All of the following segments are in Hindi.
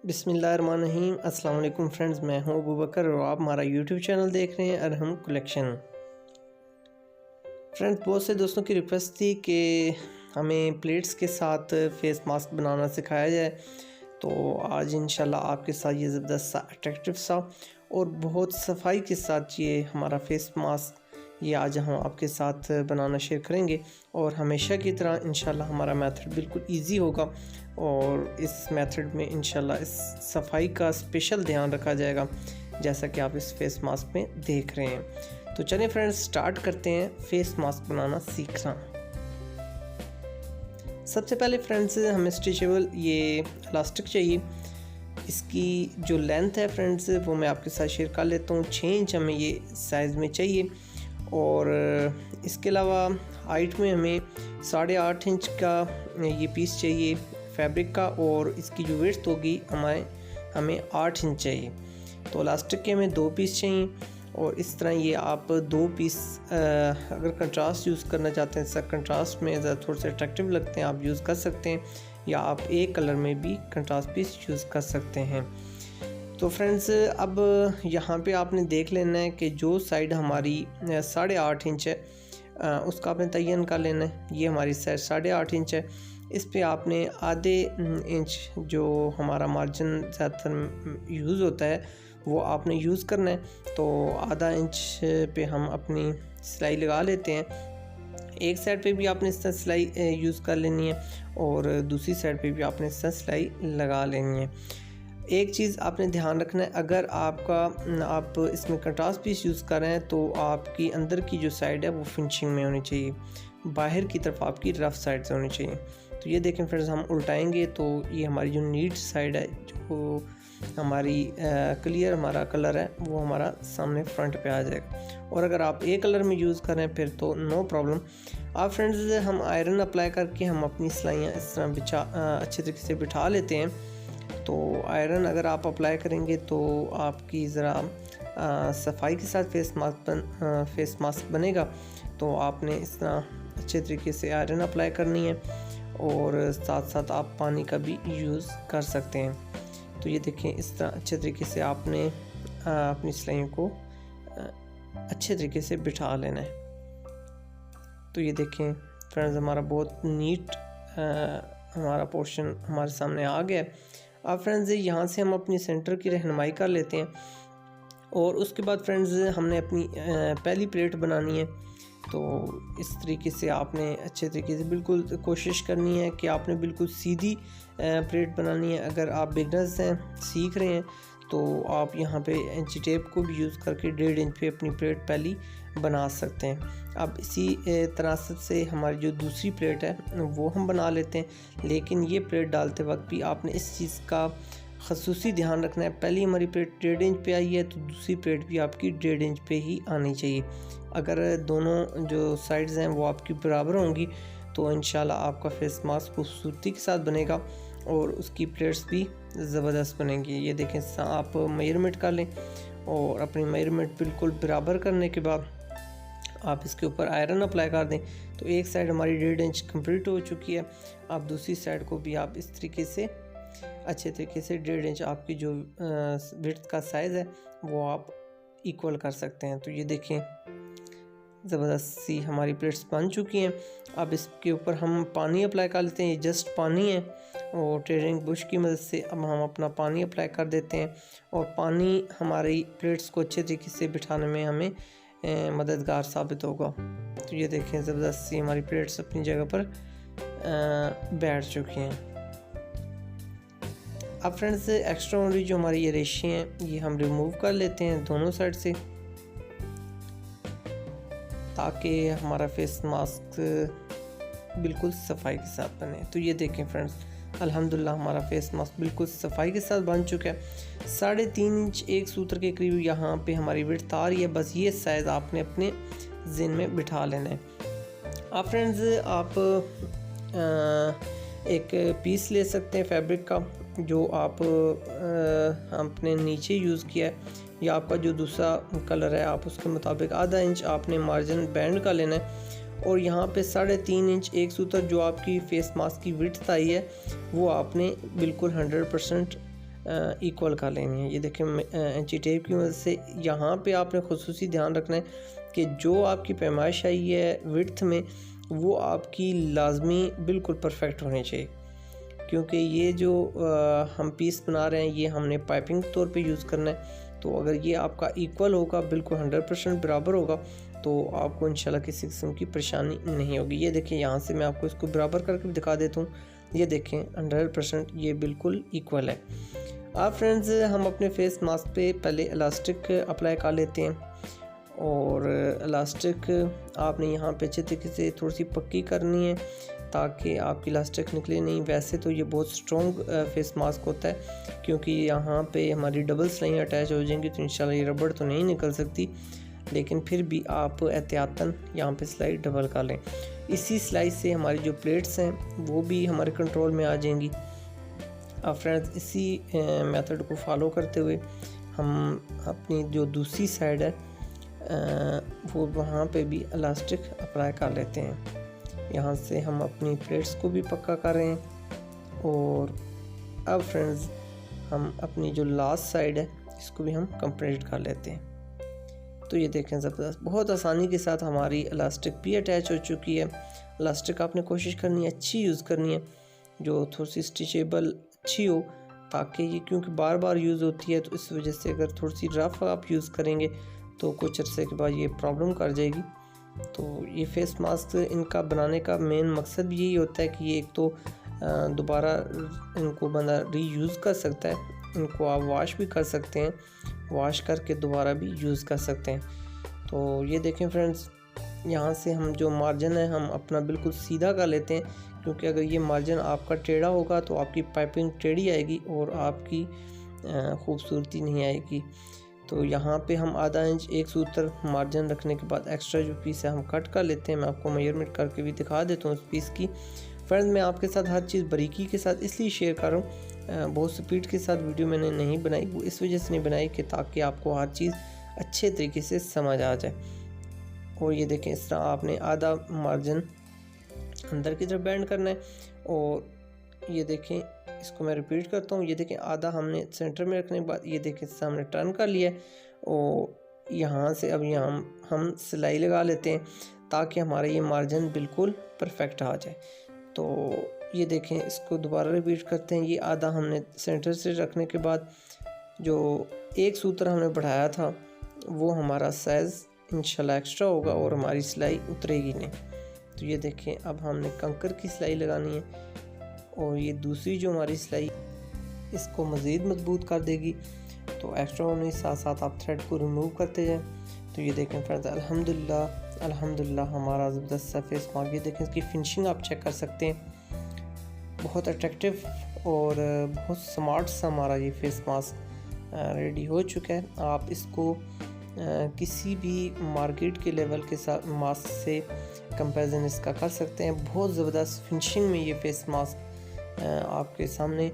बिस्मिल्लाहिर्रहमानिर्रहीम। अस्सलाम वालेकुम फ्रेंड्स, मैं हूं अबू बकर और आप हमारा यूट्यूब चैनल देख रहे हैं अरहम कलेक्शन। फ्रेंड्स, बहुत से दोस्तों की रिक्वेस्ट थी कि हमें प्लेट्स के साथ फेस मास्क बनाना सिखाया जाए, तो आज इंशाल्लाह आपके साथ ये ज़बरदस्त सा अट्रैक्टिव सा और बहुत सफाई के साथ ये हमारा फेस मास्क ये आज हम आपके साथ बनाना शेयर करेंगे। और हमेशा की तरह इंशाल्लाह हमारा मेथड बिल्कुल इजी होगा और इस मेथड में इंशाल्लाह इस सफाई का स्पेशल ध्यान रखा जाएगा, जैसा कि आप इस फेस मास्क में देख रहे हैं। तो चलिए फ्रेंड्स, स्टार्ट करते हैं फेस मास्क बनाना सीखना। सबसे पहले फ्रेंड्स, हमें स्ट्रेचेबल ये इलास्टिक चाहिए। इसकी जो लेंथ है फ्रेंड्स वो मैं आपके साथ शेयर कर लेता हूँ। 6 इंच हमें ये साइज़ में चाहिए और इसके अलावा हाइट में हमें 8.5 इंच का ये पीस चाहिए फैब्रिक का, और इसकी जो विड्थ होगी हमें 8 इंच चाहिए। तो इलास्टिक के हमें 2 पीस चाहिए और इस तरह ये आप 2 पीस अगर कंट्रास्ट यूज़ करना चाहते हैं, सर कंट्रास्ट में ज़रा थोड़े से अट्रैक्टिव लगते हैं, आप यूज़ कर सकते हैं, या आप एक कलर में भी कंट्रास्ट पीस यूज़ कर सकते हैं। तो फ्रेंड्स, अब यहाँ पे आपने देख लेना है कि जो साइड हमारी 8.5 इंच है उसका आपने तयन कर लेना है। ये हमारी साइड 8.5 इंच है, इस पे आपने आधे इंच जो हमारा मार्जिन ज़्यादातर यूज़ होता है वो आपने यूज़ करना है। तो आधा इंच पे हम अपनी सिलाई लगा लेते हैं। एक साइड पे भी आपने इस तरह सिलाई यूज़ कर लेनी है और दूसरी साइड पे भी आपने इस तरह सिलाई लगा लेनी है। एक चीज़ आपने ध्यान रखना है, अगर आप इसमें कंट्रास्ट पीस यूज़ कर रहे हैं तो आपकी अंदर की जो साइड है वो फिनिशिंग में होनी चाहिए, बाहर की तरफ आपकी रफ़ साइड से होनी चाहिए। तो ये देखें फ्रेंड्स, हम उल्टाएंगे तो ये हमारी जो नीट साइड है, जो हमारी क्लियर हमारा कलर है, वो हमारा सामने फ्रंट पे आ जाएगा। और अगर आप एक कलर में यूज़ कर रहे हैं फिर तो नो प्रॉब्लम। आप फ्रेंड्स, हम आयरन अप्लाई करके हम अपनी सिलाइयाँ इस तरह अच्छे तरीके से बिठा लेते हैं। तो आयरन अगर आप अप्लाई करेंगे तो आपकी ज़रा सफाई के साथ फेस मास्क बनेगा। तो आपने इस तरह अच्छे तरीके से आयरन अप्लाई करनी है और साथ साथ आप पानी का भी यूज़ कर सकते हैं। तो ये देखें, इस तरह अच्छे तरीके से आपने अपनी सिलाइयों को अच्छे तरीके से बिठा लेना है। तो ये देखें फ्रेंड्स, हमारा बहुत नीट हमारा पोर्शन हमारे सामने आ गया है। अब फ्रेंड्स, यहाँ से हम अपनी सेंटर की रहनुमाई कर लेते हैं और उसके बाद फ्रेंड्स हमने अपनी पहली प्लेट बनानी है। तो इस तरीके से आपने अच्छे तरीके से बिल्कुल कोशिश करनी है कि आपने बिल्कुल सीधी प्लेट बनानी है। अगर आप बिगनर्स हैं, सीख रहे हैं, तो आप यहाँ पे इंची टेप को भी यूज़ करके 1.5 इंच पे अपनी प्लेट पहली बना सकते हैं। अब इसी तरह से हमारी जो दूसरी प्लेट है वो हम बना लेते हैं, लेकिन ये प्लेट डालते वक्त भी आपने इस चीज़ का ख़ुसूसी ध्यान रखना है। पहली हमारी प्लेट 1.5 इंच पे आई है तो दूसरी प्लेट भी आपकी 1.5 इंच पे ही आनी चाहिए। अगर दोनों जो साइड्स हैं वो आपकी बराबर होंगी तो इंशाल्लाह आपका फेस मास्क खूबसूरती के साथ बनेगा और उसकी प्लेट्स भी ज़बरदस्त बनेंगी। ये देखें, आप मेजरमेंट कर लें और अपनी मेजरमेंट बिल्कुल बराबर करने के बाद आप इसके ऊपर आयरन अप्लाई कर दें। तो एक साइड हमारी 1.5 इंच कंप्लीट हो चुकी है। आप दूसरी साइड को भी आप इस तरीके से अच्छे तरीके से 1.5 इंच आपकी जो विड्थ का साइज़ है वो आप इक्वल कर सकते हैं। तो ये देखें, ज़बरदस्त सी हमारी प्लेट्स बन चुकी हैं। अब इसके ऊपर हम पानी अप्लाई कर लेते हैं। ये जस्ट पानी है और ट्रेनिंग बुश की मदद से अब हम अपना पानी अप्लाई कर देते हैं और पानी हमारी प्लेट्स को अच्छे तरीके से बिठाने में हमें मददगार साबित होगा। तो ये देखें, ज़बरदस्त सी हमारी प्लेट्स अपनी जगह पर बैठ चुकी हैं। अब फ्रेंड्स, एक्स्ट्रा वाली जो हमारी ये रेशे हैं ये हम रिमूव कर लेते हैं दोनों साइड से, ताकि हमारा फेस मास्क बिल्कुल सफाई के साथ बने। तो ये देखें फ्रेंड्स, अल्हम्दुलिल्लाह हमारा फेस मास्क बिल्कुल सफाई के साथ बन चुका है। 3.5 इंच एक सूत्र के करीब यहाँ पे हमारी विड्थ आ रही है। बस ये साइज़ आपने अपने ज़हन में बिठा लेना है। अब फ्रेंड्स, आप एक पीस ले सकते हैं फैब्रिक का, जो आप अपने नीचे यूज़ किया है, या आपका जो दूसरा कलर है आप उसके मुताबिक आधा इंच आपने मार्जिन बैंड का लेना है और यहाँ पे 3.5 इंच एक सूत्र जो आपकी फेस मास्क की विड्थ आई है वो आपने बिल्कुल 100% इक्वल कर लेनी है। ये देखें इंची टेप की मदद से यहाँ पे आपने खुसूसी ध्यान रखना है कि जो आपकी पैमाइश आई है विड्थ में वो आपकी लाजमी बिल्कुल परफेक्ट होनी चाहिए, क्योंकि ये जो हम पीस बना रहे हैं ये हमने पाइपिंग के तौर पे यूज़ करना है। तो अगर ये आपका इक्वल होगा, बिल्कुल 100% बराबर होगा, तो आपको इंशाल्लाह किसी किस्म की परेशानी नहीं होगी। ये देखें यहाँ से मैं आपको इसको बराबर करके भी दिखा देता हूँ। ये देखें 100% ये बिल्कुल इक्वल है। अब फ्रेंड्स हम अपने फेस मास्क पे पहले इलास्टिक अप्लाई कर लेते हैं, और इलास्टिक आपने यहाँ पे अच्छे तरीके से थोड़ी सी पक्की करनी है ताकि आपकी इलास्टिक निकले नहीं। वैसे तो ये बहुत स्ट्रॉन्ग फेस मास्क होता है, क्योंकि यहाँ पे हमारी डबल सिलाई अटैच हो जाएंगी, तो इंशाल्लाह ये रबड़ तो नहीं निकल सकती, लेकिन फिर भी आप एहतियातन यहाँ पे सिलाई डबल कर लें। इसी सिलाई से हमारी जो प्लेट्स हैं वो भी हमारे कंट्रोल में आ जाएंगी। अब फ्रेंड्स इसी मेथड को फॉलो करते हुए हम अपनी जो दूसरी साइड है वो वहाँ पे भी इलास्टिक अप्लाई कर लेते हैं। यहाँ से हम अपनी प्लेट्स को भी पक्का कर रहे हैं, और अब फ्रेंड्स हम अपनी जो लास्ट साइड है इसको भी हम कंप्लीट कर लेते हैं। तो ये देखें ज़बरदस्त, बहुत आसानी के साथ हमारी इलास्टिक भी अटैच हो चुकी है। इलास्टिक आपने कोशिश करनी है अच्छी यूज़ करनी है, जो थोड़ी सी स्टिचेबल अच्छी हो, ताकि ये क्योंकि बार बार यूज़ होती है, तो इस वजह से अगर थोड़ी सी रफ आप यूज़ करेंगे तो कुछ अर्से के बाद ये प्रॉब्लम कर जाएगी। तो ये फेस मास्क इनका बनाने का मेन मकसद भी यही होता है कि ये एक तो दोबारा इनको बंदा रीयूज़ कर सकता है, इनको आप वॉश भी कर सकते हैं, वॉश करके दोबारा भी यूज़ कर सकते हैं। तो ये देखें फ्रेंड्स, यहाँ से हम जो मार्जिन है हम अपना बिल्कुल सीधा कर लेते हैं, क्योंकि अगर ये मार्जिन आपका टेढ़ा होगा तो आपकी पाइपिंग टेढ़ी आएगी और आपकी खूबसूरती नहीं आएगी। तो यहाँ पे हम आधा इंच एक सूत्र मार्जिन रखने के बाद एक्स्ट्रा जो पीस है हम कट कर लेते हैं। मैं आपको मेजरमेंट करके भी दिखा देता हूँ उस पीस की। फ्रेंड्स मैं आपके साथ हर चीज़ बारीकी के साथ इसलिए शेयर कर रहा हूँ, बहुत स्पीड के साथ वीडियो मैंने नहीं बनाई, वो इस वजह से नहीं बनाई कि ताकि आपको हर चीज़ अच्छे तरीके से समझ आ जाए। और ये देखें इस तरह आपने आधा मार्जिन अंदर की तरफ बैंड करना है, और ये देखें इसको मैं रिपीट करता हूँ। ये देखें आधा हमने सेंटर में रखने के बाद ये देखें सामने टर्न कर लिया है, और यहाँ से अब यहाँ हम सिलाई लगा लेते हैं ताकि हमारा ये मार्जिन बिल्कुल परफेक्ट आ जाए। तो ये देखें इसको दोबारा रिपीट करते हैं। ये आधा हमने सेंटर से रखने के बाद जो एक सूत्र हमने बढ़ाया था वो हमारा साइज़ इंशाल्लाह एक्स्ट्रा होगा और हमारी सिलाई उतरेगी नहीं। तो ये देखें अब हमने कंकर की सिलाई लगानी है, और ये दूसरी जो हमारी सिलाई इसको मज़ीद मजबूत कर देगी। तो एक्स्ट्रा होने के साथ साथ आप थ्रेड को रिमूव करते जाएं। तो ये देखें फ्रेंड्स अल्हम्दुलिल्लाह हमारा ज़बरदस्त सा फेस मास्क, ये देखें इसकी फिनिशिंग आप चेक कर सकते हैं, बहुत अट्रैक्टिव और बहुत स्मार्ट सा हमारा ये फेस मास्क रेडी हो चुका है। आप इसको किसी भी मार्केट के लेवल के साथ मास्क से कंपैरिजन इसका कर सकते हैं। बहुत ज़बरदस्त फिनिशिंग में ये फेस मास्क आपके सामने,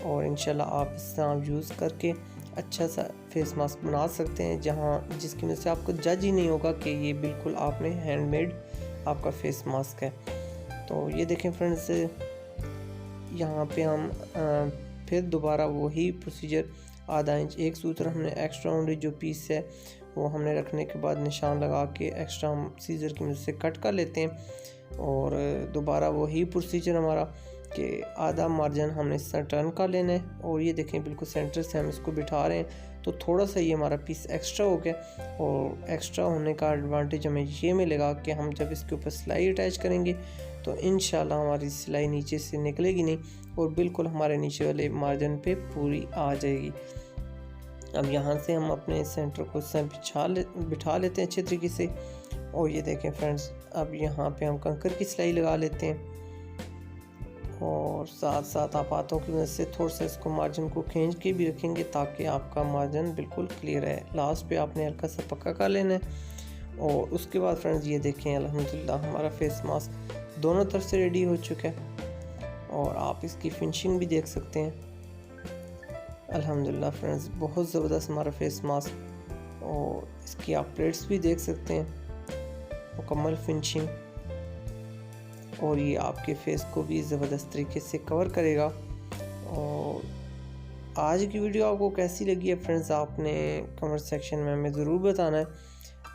और इंशाल्लाह आप इस तरह यूज़ करके अच्छा सा फेस मास्क बना सकते हैं, जहाँ जिसकी वजह से आपको जज ही नहीं होगा कि ये बिल्कुल आपने हैंडमेड आपका फेस मास्क है। तो ये देखें फ्रेंड्स, यहाँ पे हम फिर दोबारा वही प्रोसीजर, आधा इंच एक सूत्र हमने एक्स्ट्रा वाली जो पीस है वो हमने रखने के बाद निशान लगा के एक्स्ट्रा हम सीज़र की मदद से कट कर लेते हैं, और दोबारा वही प्रोसीजर हमारा कि आधा मार्जिन हमने इस तरह टर्न कर लेना है, और ये देखें बिल्कुल सेंटर से हम इसको बिठा रहे हैं। तो थोड़ा सा ये हमारा पीस एक्स्ट्रा हो गया, और एक्स्ट्रा होने का एडवांटेज हमें ये मिलेगा कि हम जब इसके ऊपर सिलाई अटैच करेंगे तो इंशाल्लाह हमारी सिलाई नीचे से निकलेगी नहीं, और बिल्कुल हमारे नीचे वाले मार्जिन पे पूरी आ जाएगी। अब यहाँ से हम अपने सेंटर को बिठा लेते हैं अच्छे तरीके से, और ये देखें फ्रेंड्स अब यहाँ पे हम कंकर की सिलाई लगा लेते हैं, और साथ साथ आप हाथों की मदद से थोड़ा सा इसको मार्जिन को खींच के भी रखेंगे ताकि आपका मार्जिन बिल्कुल क्लियर है। लास्ट पे आपने हल्का सा पक्का कर लेना है, और उसके बाद फ्रेंड्स ये देखें अल्हम्दुलिल्लाह हमारा फेस मास्क दोनों तरफ से रेडी हो चुका है, और आप इसकी फिनिशिंग भी देख सकते हैं। अल्हम्दुलिल्लाह फ्रेंड्स बहुत ज़बरदस्त हमारा फेस मास्क, और इसकी आप प्लेट्स भी देख सकते हैं, मुकम्मल फिनिशिंग, और ये आपके फेस को भी ज़बरदस्त तरीके से कवर करेगा। और आज की वीडियो आपको कैसी लगी है फ्रेंड्स, आपने कमेंट सेक्शन में हमें ज़रूर बताना है।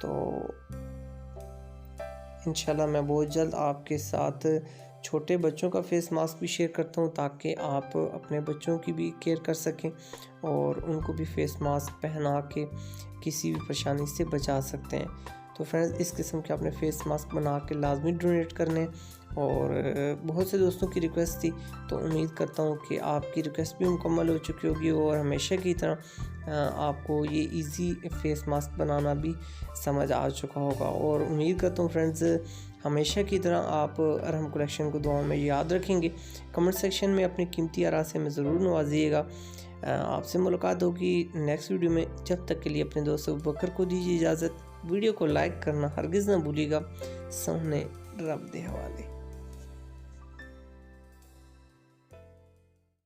तो इंशाल्लाह मैं बहुत जल्द आपके साथ छोटे बच्चों का फेस मास्क भी शेयर करता हूँ, ताकि आप अपने बच्चों की भी केयर कर सकें और उनको भी फेस मास्क पहना के किसी भी परेशानी से बचा सकते हैं। तो फ्रेंड्स, इस किस्म के आपने फेस मास्क बना के लाजमी डोनेट करने, और बहुत से दोस्तों की रिक्वेस्ट थी, तो उम्मीद करता हूँ कि आपकी रिक्वेस्ट भी मुकम्मल हो चुकी होगी और हमेशा की तरह आपको ये इजी फेस मास्क बनाना भी समझ आ चुका होगा। और उम्मीद करता हूँ फ्रेंड्स, हमेशा की तरह आप अरहम कलेक्शन को दुआओं में याद रखेंगे। कमेंट सेक्शन में अपनी कीमती आरा से हमें ज़रूर नवाजिएगा। आपसे मुलाकात होगी नेक्स्ट वीडियो में। जब तक के लिए अपने दोस्त अबू बकर को दीजिए इजाज़त। वीडियो को लाइक करना हरगिज़ ना भूलिएगा। सामने रब दे हवाले।